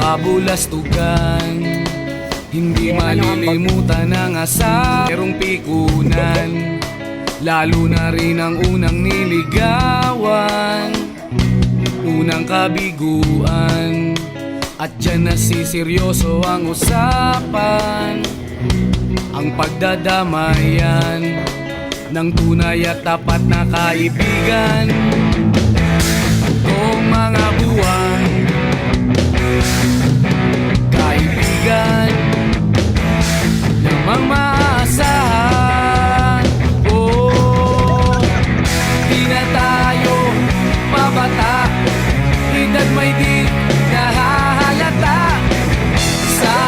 kabulastugan. Hindi malilimutan ang asarong pikunan, lalo na rin ang unang niligawan, unang kabiguan. At dyan nasiseryoso ang usapan, ang pagdadamayan ng tunay at tapat na kaibigan.